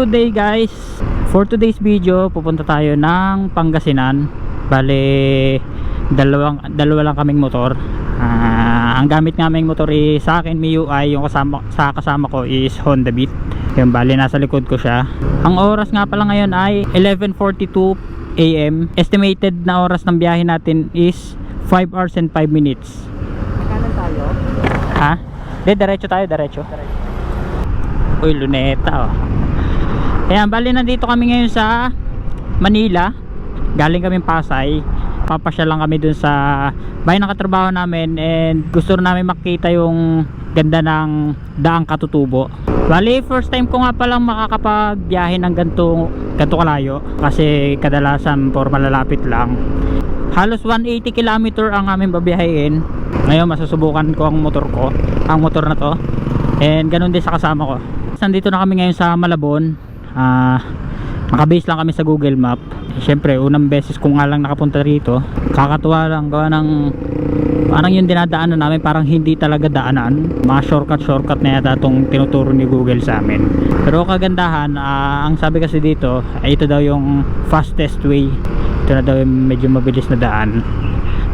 today guys, for today's video, pupunta tayo ng Pangasinan. Bale, dalawa lang kaming motor. Ang gamit naming motor is sa akin MIUI, yung kasama ko is Honda Beat. Yung bale, nasa likod ko siya. Ang oras nga pala ngayon ay 11:42 AM. Estimated na oras ng biyahe natin is 5 hours and 5 minutes. Kanan tayo? Ha? Diretso tayo, diretso. Uy, luneta oh. Ayan, bali nandito kami ngayon sa Manila. Galing kaming Pasay. Papasya lang kami dun sa bahay ng katrabaho namin, and gusto namin makita yung ganda ng daang Katutubo. Bali, first time ko nga palang makakapagbiyahe ng ganito kalayo, kasi kadalasan for malalapit lang. Halos 180 km ang aming babiyahin. Ngayon masusubukan ko ang motor na to, and ganun din sa kasama ko. Nandito na kami ngayon sa Malabon. Nakabase lang kami sa Google Map. Siyempre, unang beses ko nga lang nakapunta rito. Kakatuwa lang, gawa ng parang yung dinadaanan namin parang hindi talaga daanan. Mga shortcut na yata itong tinuturo ni Google sa amin. Pero kagandahan, ang sabi kasi dito ay ito daw yung fastest way. Ito na daw yung medyo mabilis na daan.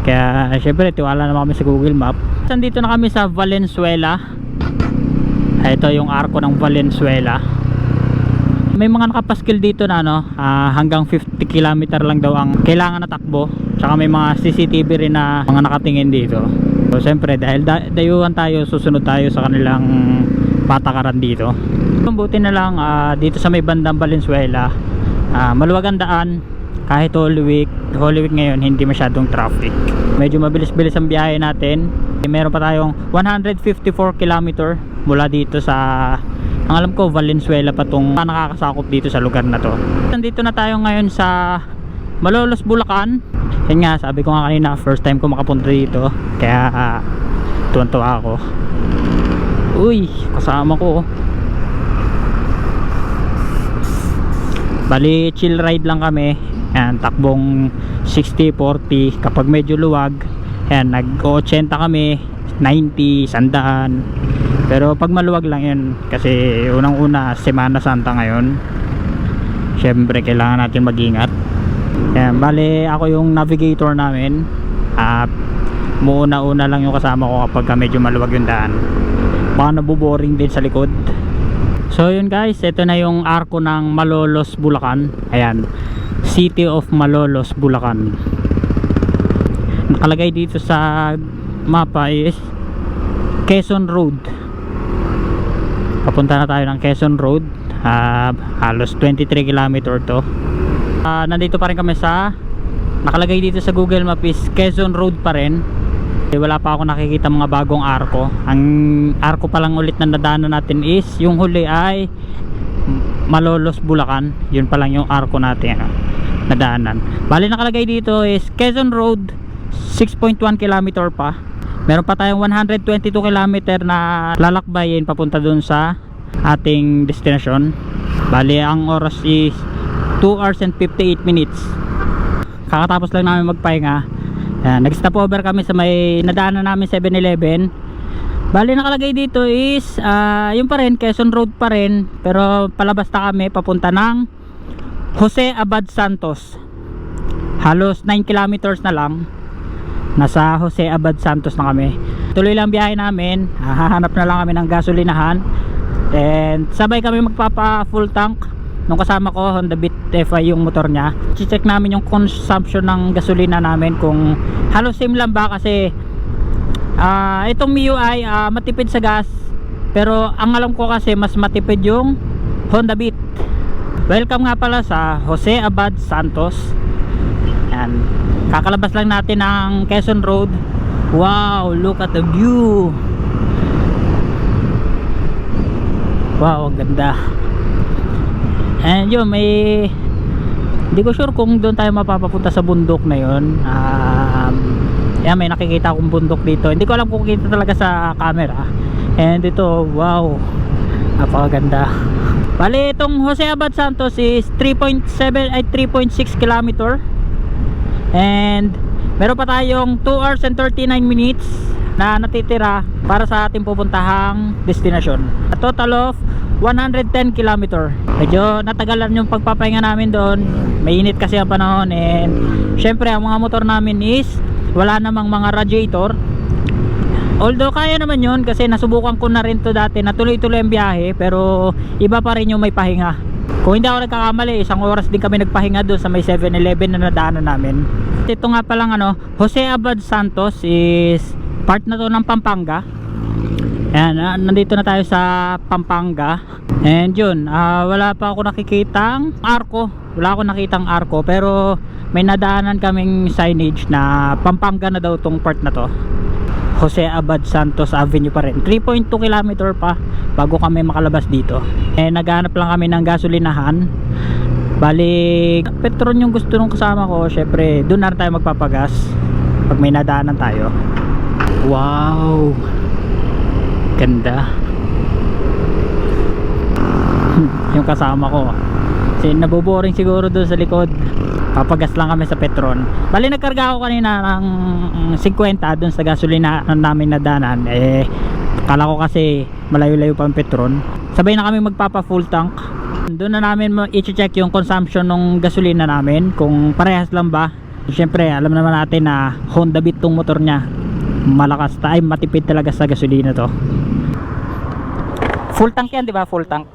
Kaya siyempre, tiwala naman kami sa Google Map. Nandito na kami sa Valenzuela. Ito yung arko ng Valenzuela. May mga nakapaskil dito na hanggang 50 km lang daw ang kailangan na takbo. Tsaka may mga CCTV rin na mga nakatingin dito. So siyempre, dahil dayuhan tayo, susunod tayo sa kanilang patakaran dito. Buti na lang dito sa may bandang Valenzuela, maluwag ang daan. Kahit Holy Week ngayon, hindi masyadong traffic. Medyo mabilis-bilis ang biyahe natin. Meron pa tayong 154 km mula dito sa, ang alam ko, Valenzuela pa tong nakakasakop dito sa lugar na to. Nandito na tayo ngayon sa Malolos, Bulacan. Yan nga, sabi ko nga kanina, first time ko makapunta dito, kaya tuwan-tuwa ako. Uy, kasama ko. Bali, chill ride lang kami. Yan, takbong 60-40. Kapag medyo luwag, yan, nag-80 kami, 90, 100. Pero pag maluwag lang yun, kasi unang-una Semana Santa ngayon, syempre kailangan natin mag-ingat. Yan, bale ako yung navigator namin. Muuna-una lang yung kasama ko kapag medyo maluwag yung daan. Baka nabuboring din sa likod. So yun guys, ito na yung arko ng Malolos, Bulacan. Ayan, City of Malolos, Bulacan. Nakalagay dito sa mapa is Quezon Road. Papunta na tayo ng Quezon Road. Halos 23 km to. Nandito pa rin kami sa, nakalagay dito sa Google Map is Quezon Road pa rin. Wala pa ako nakikita mga bagong arko. Ang arko pa lang ulit na nadaanan natin is yung huli ay Malolos, Bulacan. Yun pa lang yung arko natin nadaanan. Bali nakalagay dito is Quezon Road, 6.1 km pa. Meron pa tayong 122 km na lalakbayin papunta dun sa ating destination. Bali ang oras is 2 hours and 58 minutes. Kakatapos lang namin magpahinga. Nag-stop over kami sa may nadaanan namin 7-Eleven. Bali nakalagay dito is yung pa rin, Quezon Road pa rin, pero palabas na kami papunta ng Jose Abad Santos. Halos 9 kilometers na lang, nasa Jose Abad Santos na kami. Tuloy lang biyahe namin. Hahanap na lang kami ng gasolinahan, and sabay kami magpapa full tank nung kasama ko, Honda Beat FI yung motor nya. I-check namin yung consumption ng gasolina namin kung halos same lang ba, kasi itong MIUI matipid sa gas, pero ang alam ko kasi mas matipid yung Honda Beat. Welcome nga pala sa Jose Abad Santos. Yan, kakalabas lang natin ng Quezon Road. Wow, look at the view. Wow, ang ganda. And yun, hindi ko sure kung doon tayo mapapapunta sa bundok na yun. Yan, may nakikita akong bundok dito. Hindi ko alam kung kita talaga sa camera. And ito, wow, napakaganda. Bali, itong Jose Abad Santos is 3.6 km. And meron pa tayong 2 hours and 39 minutes na natitira para sa ating pupuntahang destination. A total of 110 kilometer. Medyo natagalan yung pagpapahinga namin doon. Mainit kasi ang panahon, and syempre ang mga motor namin is wala namang mga radiator. Although kaya naman yun kasi nasubukan ko na rin to dati, natuloy-tuloy ang biyahe, pero iba pa rin yung may pahinga. Kung hindi ako nagkakamali, 1 oras din kami nagpahinga doon sa may 7-Eleven na nadaanan namin. Ito nga palang Jose Abad Santos is part na to ng Pampanga. Ayan, nandito na tayo sa Pampanga. And yun, wala pa ako nakikitang arko. Wala ako nakitang arko, pero may nadaanan kaming signage na Pampanga na daw tong part na to. Jose Abad Santos Avenue pa rin. 3.2 km pa bago kami makalabas dito. Naghahanap lang kami ng gasolinahan. Bali, Petron yung gusto nung kasama ko. Syempre, doon na tayo magpapagas pag may nadaanan tayo. Wow! Ganda. Yung kasama ko. Kasi naboboring siguro doon sa likod. Papagas lang kami sa Petron. Bali, nagkarga ako kanina ng 50 doon sa gasolina namin nadaanan. Kala ko kasi malayo-layo pa ang Petron. Sabay na kami magpapa full tank. Doon na namin i-check yung consumption ng gasolina namin, kung parehas lang ba. Siyempre, alam naman natin na Honda Beat tong motor niya. Malakas tayo, matipid talaga sa gasolina to. Full tank yan, di ba? Full tank.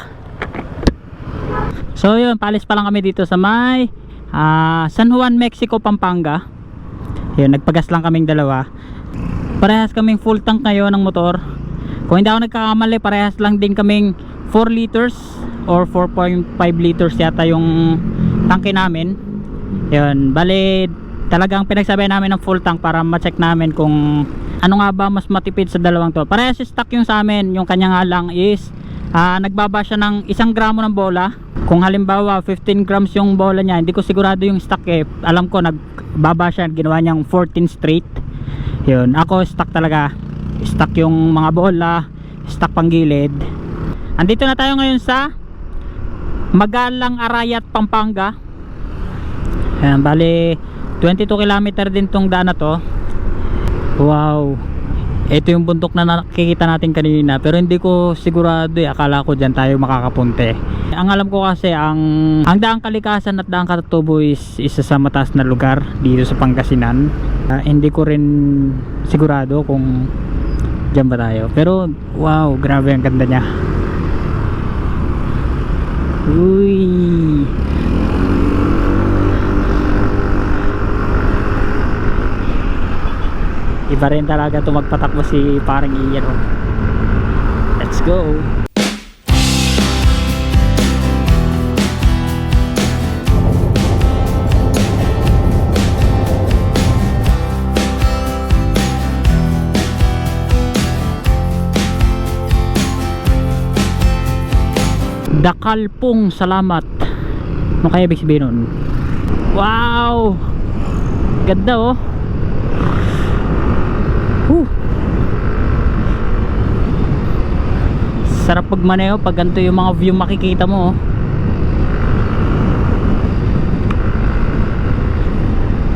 So yun, palis pa lang kami dito sa may San Juan, Mexico, Pampanga. Yun, nagpagas lang kaming dalawa. Parehas kaming full tank ngayon ng motor. Kung hindi ako nagkakamali, parehas lang din kaming 4 liters or 4.5 liters yata yung tanke namin. Yun, bali talagang pinagsabay namin ng full tank para ma-check namin kung ano nga ba mas matipid sa dalawang to. Parehas stock yung sa amin. Yung kanya nga lang is nagbaba siya ng 1 gramo ng bola. Kung halimbawa 15 grams yung bola niya, hindi ko sigurado yung stock alam ko nagbaba siya, ginawa niyang 14 straight. Yun, ako stock talaga. Stock yung mga bola, stock pang gilid. Andito na tayo ngayon sa Magalang Arayat, Pampanga. Ayan, bali 22 km din tong daan na to. Wow, ito yung bundok na nakikita natin kanina, pero hindi ko sigurado akala ko dyan tayo makakapunte. Ang alam ko kasi ang Daang Kalikasan at Daang Katutubo is isa sa mataas na lugar dito sa Pangasinan. Hindi ko rin sigurado kung dyan ba tayo, pero wow, grabe ang ganda nya. Uy, iba rin talaga ito magpatakbo si parang Ian. Let's go. Dakalpong salamat. Ano kaya ibig sabihin nun? Wow, ganda oh. Sarap pagmaneho pag ganito yung mga view makikita mo oh.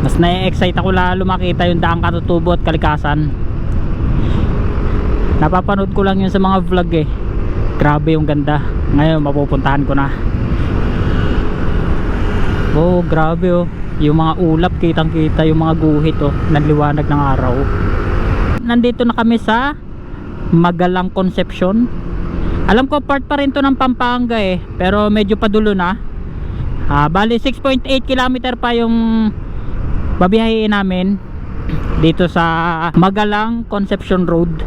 Mas na-excite ako lalo makita yung Daang Katutubo at Kalikasan. Napapanood ko lang yun sa mga vlog Grabe yung ganda. Ngayon mapupuntahan ko na. Oh, grabe oh. Yung mga ulap kitang kita, yung mga guhit oh, nanliwanag ng araw. Nandito na kami sa Magalang Concepcion. Alam ko part pa rin to ng Pampanga pero medyo padulo na. Bali 6.8 km pa yung babiyahin namin dito sa Magalang Concepcion Road.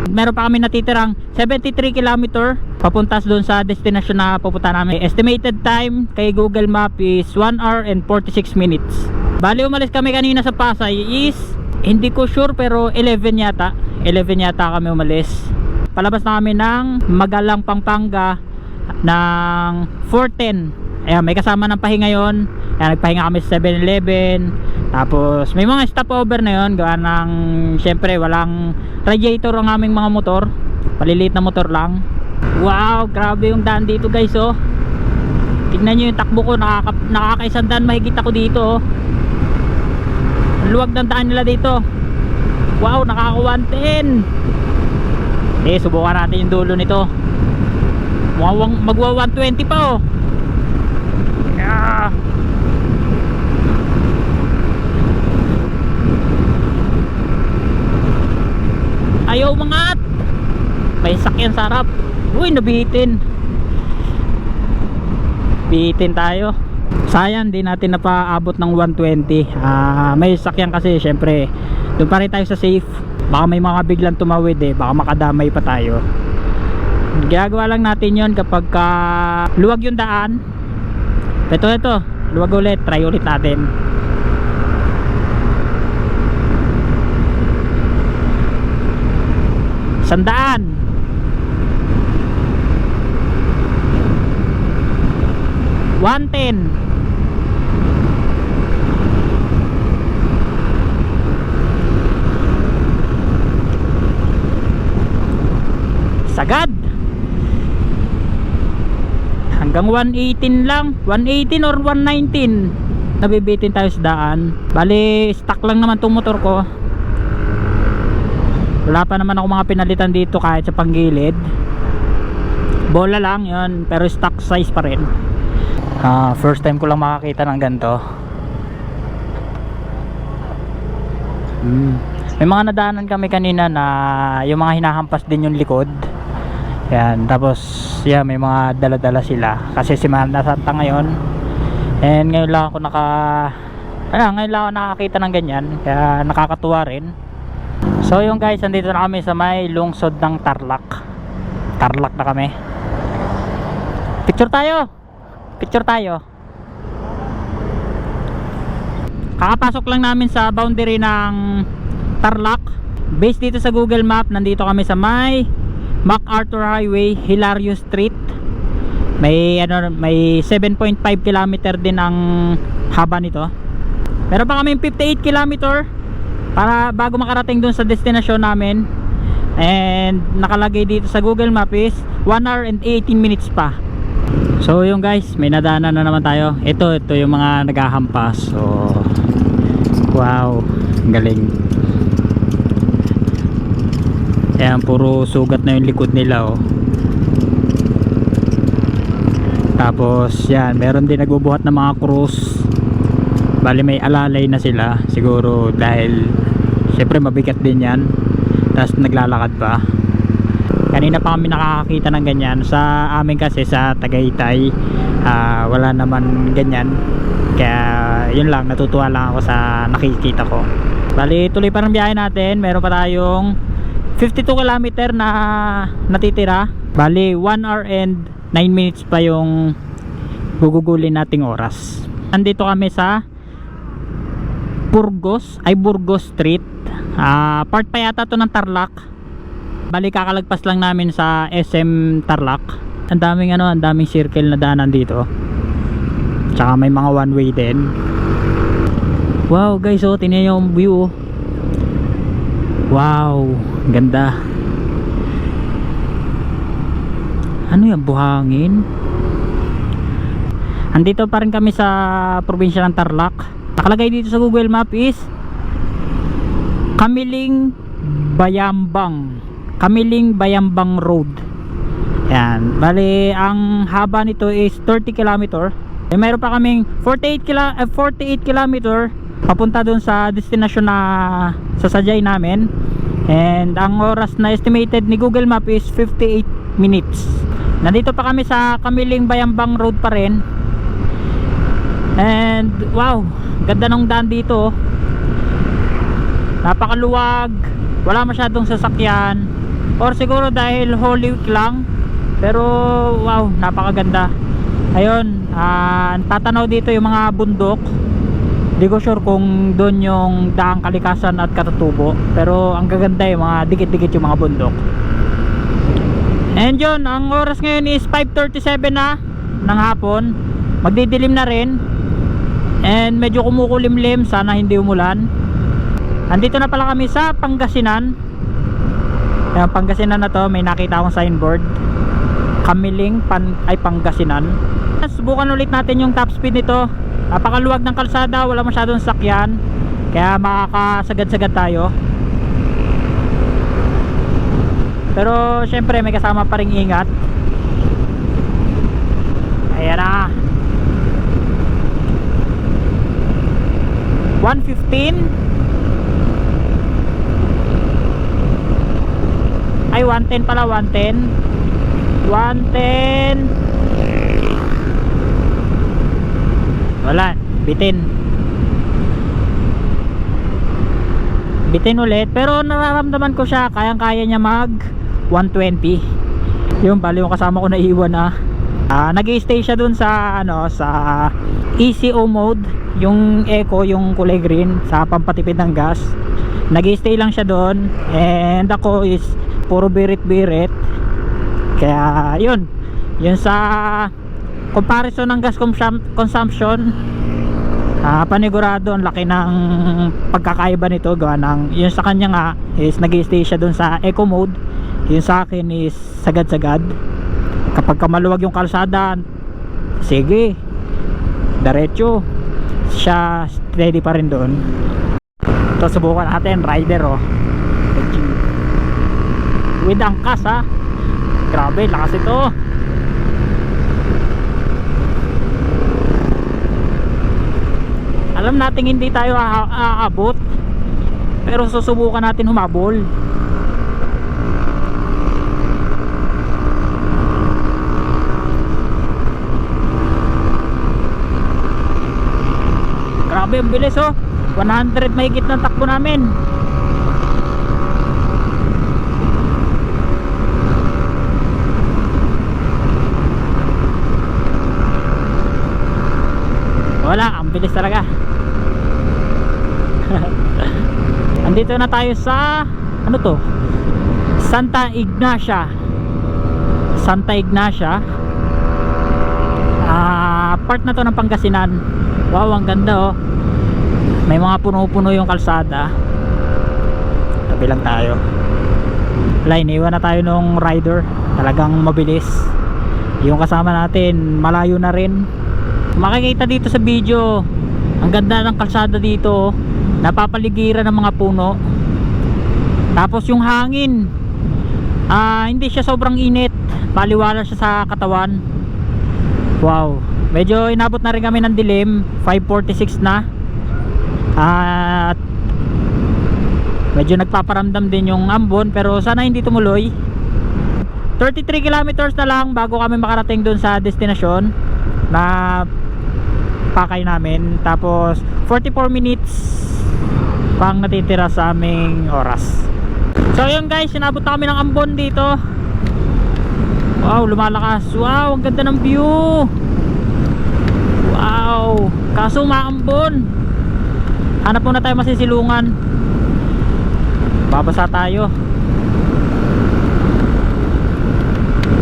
Meron pa kami natitirang 73 km papuntas doon sa destination na pupunta namin. Estimated time kay Google Map is 1 hour and 46 minutes. Bali umalis kami kanina sa Pasay is hindi ko sure pero 11 yata kami umalis. Palabas na kami ng Magalang, Pampanga ng 4:10. Ayan, may kasama ng pahinga yon. Ayan, nagpahinga kami sa 7-Eleven. Tapos may mga stopover na yon gawa ng syempre walang radiator ang aming mga motor, paliliit na motor lang. Wow, grabe yung daan dito guys oh. Tignan nyo yung takbo ko, nakakaisang daan mahigit ako dito oh. Ang luwag ng daan nila dito. Wow, nakaka 110. Subukan natin yung dulo nito. Magwa 120 pa oh. Yeah. Ayaw umangat. May sakyan sa harap. Uy, nabitin. Bitin tayo. Sayang, di natin napaabot ng 120. May sakyan kasi, syempre doon pa rin tayo sa safe. Baka may mga biglang tumawid baka makadamay pa tayo. Ginagawa lang natin yon kapag luwag yung daan. Ito, luwag ulit, try ulit natin. Sandaan. $110. Sagad. Hanggang 118 lang, 118 or 119 nabibitin tayo sa daan. Bali stock lang naman tong motor ko. Wala pa naman ako mga pinalitan dito kahit sa panggilid. Bola lang yun, pero stock size pa rin. First time ko lang makakita ng ganito. May mga nadaanan kami kanina na yung mga hinahampas din yung likod. Yan, tapos may mga dala-dala sila kasi Semana Santa ngayon. And ngayon lang ako nakakita ng ganyan, kaya nakakatuwa rin. So yung guys, andito na kami sa may lungsod ng Tarlac. Tarlac na kami. Picture tayo. Kakapasok lang namin sa boundary ng Tarlac. Based dito sa Google Map, nandito kami sa may MacArthur Highway, Hilario Street. May 7.5 kilometer din ang haba nito. Meron pa kaming 58 kilometer para bago makarating dun sa destinasyon namin. And nakalagay dito sa Google Map is 1 hour and 18 minutes pa. So yung guys, may nadaanan na naman tayo. Ito yung mga naghahampas. So wow, galing. Ayan, puro sugat na yung likod nila oh. Tapos yan, meron din nagbubuhat ng mga krus. Bali may alalay na sila. Siguro dahil syempre mabigat din yan. Tapos naglalakad pa. Kanina pa kami nakakakita ng ganyan. Sa amin kasi sa Tagaytay wala naman ganyan. Kaya yun lang, natutuwa lang ako sa nakikita ko. Bali tuloy pa ng biyahe natin. Meron pa tayong 52 kilometer na natitira. Bali 1 hour and 9 minutes pa yung gugugulin nating oras. Nandito kami sa Burgos Street. Part pa yata to ng Tarlac. Bali kakalagpas lang namin sa SM Tarlac. Ang daming circle na daanan dito. Tsaka may mga one way din. Wow guys, tingnan niyo yung view. Wow, ganda. Ano yan, buhangin? Andito pa rin kami sa probinsya ng Tarlac. Nakalagay dito sa Google Map is Kamiling Bayambang Road. Yan, bali ang haba nito is 30 km. Mayroon pa kaming 48 km papunta dun sa destination na sasadyay namin. And ang oras na estimated ni Google Map is 58 minutes. Nandito pa kami sa Kamiling Bayambang Road pa rin. And wow, ganda ng daan dito. Napakaluwag, wala masyadong sasakyan. Or siguro dahil Holy Week lang. Pero wow, napakaganda. Ayun, tatanaw dito yung mga bundok. Di ko sure kung doon yung Daang Kalikasan at Katatubo. Pero ang gaganda yung mga dikit-dikit yung mga bundok. And yun, ang oras ngayon is 5:37 na ng hapon. Magdidilim na rin. And medyo kumukulimlim, sana hindi umulan. Andito na pala kami sa Pangasinan. Ayan, Pangasinan na to, may nakita akong signboard. Kamiling Pangasinan. Subukan ulit natin yung top speed nito. Napakaluwag ng kalsada, wala masyadong sakyan. Kaya makakasagad-sagad tayo. Pero syempre may kasama pa ring ingat. Ayan na. 115. Ay 110 pala, 110. 110. Wala, bitin. Bitin ulit, pero nararamdaman ko siya, kayang-kaya niya mag 120. Yung bali yung kasama ko na iwan na nag-i-stay siya dun sa ano, sa ECO mode, yung eco, yung kulay green sa pampatipid ng gas. Nag-i-stay lang siya doon, and ako is puro birit-birit. Kaya yun sa comparison ng gas consumption, panigurado ang laki ng pagkakaiba nito. Gawa ng yun sa kanya nga is nag-i-stay siya dun sa eco mode, yun sa akin is sagad-sagad. Kapag maluwag yung kalsada, sige, diretso siya, steady pa rin doon. Ito, subukan natin rider, oh, with angkas, ha. Grabe, lakas ito. Alam natin hindi tayo aabot, pero susubukan natin humabol. Grabe ang bilis, oh. 100 mahigit ng takbo namin. Wala, ang bilis talaga. Andito na tayo sa ano to? Santa Ignacia. Part na to ng Pangasinan. Wow, ang ganda, oh. May mga puno-puno yung kalsada. Tabi lang tayo. Wala, iniwan na tayo nung rider. Talagang mabilis. Yung kasama natin malayo na rin. Makikita dito sa video, ang ganda ng kalsada dito, napapaligiran ng mga puno. Tapos yung hangin, hindi siya sobrang init, paliwala siya sa katawan. Wow, medyo inabot na rin kami ng dilim. 5:46 na. At medyo nagpaparamdam din yung ambon, pero sana hindi tumuloy. 33 kilometers na lang bago kami makarating dun sa destinasyon na pakay namin. Tapos 44 minutes pang natitira sa aming oras. So yun guys, sinabot na kami ng ambon dito. Wow, lumalakas. Wow, ang ganda ng view. Wow, kaso maambon. Hanap muna tayo masisilungan. Babasa tayo.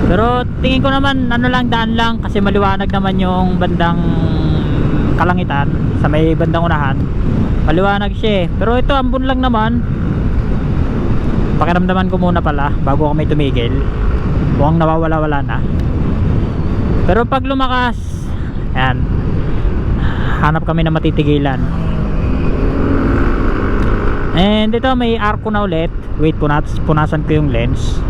Pero tingin ko naman ano lang, daan lang, kasi maliwanag naman yung bandang kalangitan sa may bandang unahan. Maliwanag siya, pero ito ambon lang naman. Pakiramdaman ko muna pala bago kami tumigil. Mukhang nawawala-wala na. Pero pag lumakas, ayan, hanap kami na matitigilan. And ito may arko na ulit. Wait, punasan ko yung lens.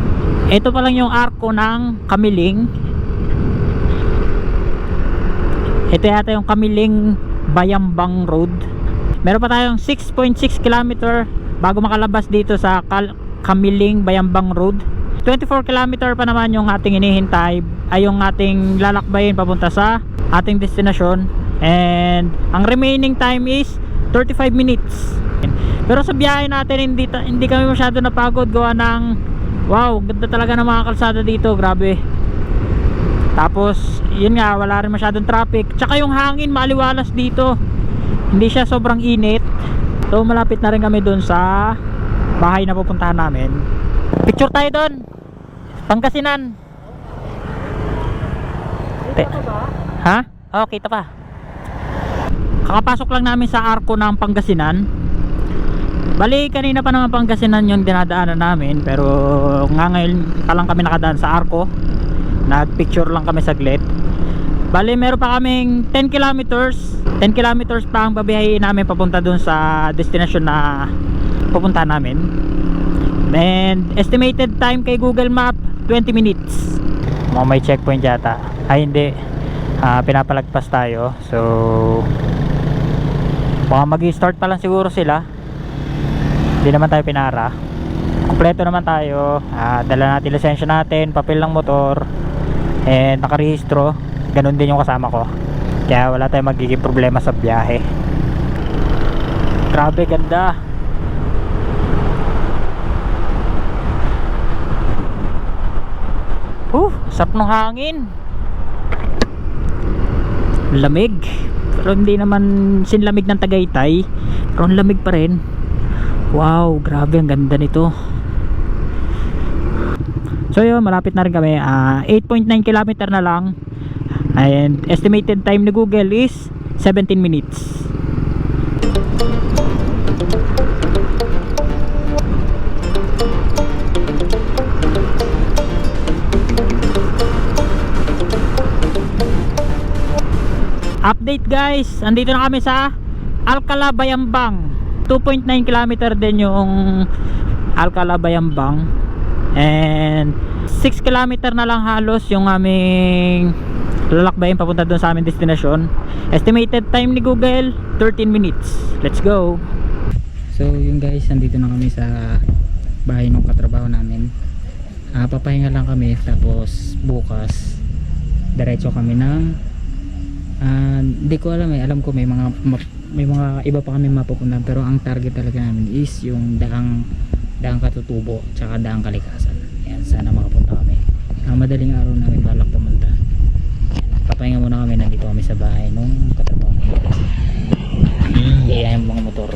Ito pa lang yung arko ng Kamiling. Ito yata yung Kamiling Bayambang Road. Meron pa tayong 6.6 km bago makalabas dito sa Kamiling Bayambang Road. 24 km pa naman yung ating inihintay, ay yung ating lalakbayin papunta sa ating destinasyon. And ang remaining time is 35 minutes. Pero sa biyahe natin hindi kami masyado napagod, gawa ng wow, ganda talaga ng mga kalsada dito, grabe. Tapos yun nga, wala rin masyadong traffic, tsaka yung hangin maliwalas dito, hindi siya sobrang init. So malapit na rin kami dun sa bahay na pupuntahan namin. Picture tayo dun, Pangasinan. Ha? Oh, kita pa. Kakapasok lang namin sa arko ng Pangasinan. Bali kanina pa naman Pangasinan yung dinadaanan namin, pero nga ngayon pa lang kami nakadaan sa arko. Nagpicture lang kami saglit. Bali meron pa kaming 10 kilometers pa ang babiyahin namin papunta dun sa destination na pupunta namin. And estimated time kay Google Map 20 minutes. May checkpoint yata. Ay hindi, pinapalagpas tayo. So baka mag-start pa lang siguro sila, hindi naman tayo pinara. Kompleto naman tayo, dala natin lisensya natin, papel ng motor, and nakarehistro. Ganun din yung kasama ko, kaya wala tayong magiging problema sa biyahe. Grabe ganda. Sarap ng hangin, lamig, pero hindi naman sinlamig ng Tagaytay, pero ang lamig pa rin. Wow, grabe, ang ganda nito. So yun, malapit na rin kami. 8.9 km na lang, and estimated time ni Google is 17 minutes. Update guys, andito na kami sa Alcala Bayambang. 2.9 km din yung Alcala Bayambang, and 6 km na lang halos yung aming lalakbayin papunta doon sa aming destination. Estimated time ni Google 13 minutes. Let's go. So yung guys, andito na kami sa bahay ng katrabaho namin. Papahinga lang kami, tapos bukas diretso kami ng hindi ko alam, alam ko may mga iba pa kami mapupuntahan, pero ang target talaga namin is yung daang Katutubo tsaka daang Kalikasan. Yan, sana makapunta kami. Madaling araw namin balak pumunta. Yan, papahinga muna kami, nandito kami sa bahay nung katrabaho namin. Yan yung mga motor.